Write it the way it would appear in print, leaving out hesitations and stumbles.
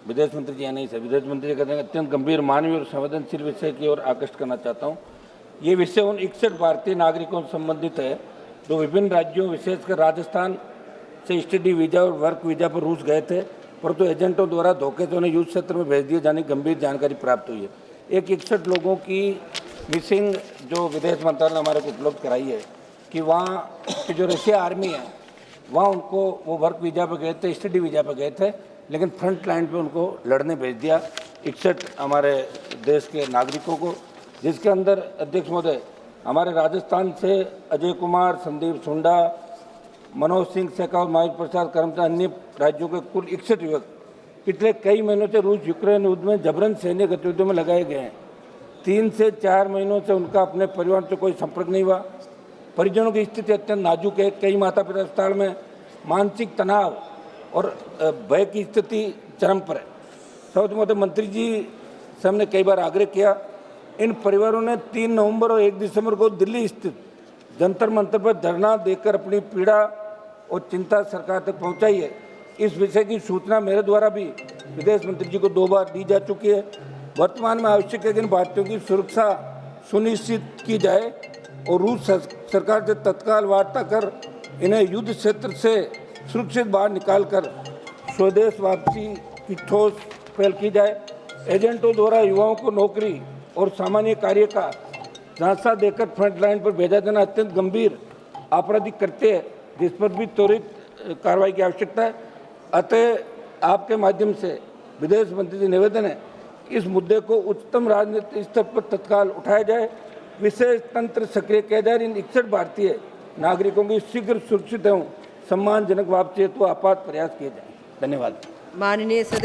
विदेश मंत्री जी यहाँ नहीं सर, विदेश मंत्री जी कहते हैं अत्यंत गंभीर मानवीय और संवेदनशील विषय की ओर आकृष्ट करना चाहता हूँ। ये विषय उन 61 भारतीय नागरिकों से संबंधित है जो विभिन्न राज्यों विशेषकर राजस्थान से स्टडी वीजा और वर्क वीजा पर रूस गए थे, परंतु एजेंटों द्वारा धोखे से उन्हें युद्ध क्षेत्र में भेज दिए जाने की गंभीर जानकारी प्राप्त हुई है। एक 61 लोगों की मिसिंग जो विदेश मंत्रालय ने हमारे को उपलब्ध कराई है कि वहाँ की जो रशिया आर्मी है वहाँ उनको वो वर्क वीजा पर गए थे, स्टडी वीजा पर गए थे, लेकिन फ्रंट लाइन पे उनको लड़ने भेज दिया 61 हमारे देश के नागरिकों को, जिसके अंदर अध्यक्ष महोदय हमारे राजस्थान से अजय कुमार, संदीप सुंडा, मनोज सिंह शेखावत, महावीर प्रसाद कर्मचारी, अन्य राज्यों के कुल 61 युवक पिछले कई महीनों से रूस यूक्रेन युद्ध में जबरन सैन्य गतिविधियों में लगाए गए हैं। 3 से 4 महीनों से उनका अपने परिवार से कोई संपर्क नहीं हुआ। परिजनों की स्थिति अत्यंत नाजुक है। कई माता पिता अस्पताल में, मानसिक तनाव और भय की स्थिति चरम पर है। सर्वोच्च महोदय मंत्री जी से हमने कई बार आग्रह किया। इन परिवारों ने 3 नवंबर और 1 दिसंबर को दिल्ली स्थित जंतर मंतर पर धरना देकर अपनी पीड़ा और चिंता सरकार तक पहुंचाई है। इस विषय की सूचना मेरे द्वारा भी विदेश मंत्री जी को 2 बार दी जा चुकी है। वर्तमान में आवश्यक है कि इन भारतीयों की सुरक्षा सुनिश्चित की जाए और रूस सरकार से तत्काल वार्ता कर इन्हें युद्ध क्षेत्र से सुरक्षित बाहर निकालकर स्वदेश वापसी की ठोस पहल की जाए। एजेंटों द्वारा युवाओं को नौकरी और सामान्य कार्य का झांसा देकर फ्रंट लाइन पर भेजा जाना अत्यंत गंभीर आपराधिक कृत्य है, जिस पर भी त्वरित कार्रवाई की आवश्यकता है। अतः आपके माध्यम से विदेश मंत्री जी निवेदन है इस मुद्दे को उच्चतम राजनीतिक स्तर पर तत्काल उठाया जाए, विशेष तंत्र सक्रिय किया जाए। इन 61 भारतीय नागरिकों की शीघ्र सुरक्षित एवं सम्मानजनक वापसी हेतु आपात प्रयास किए जाए। धन्यवाद। माननीय सदस्य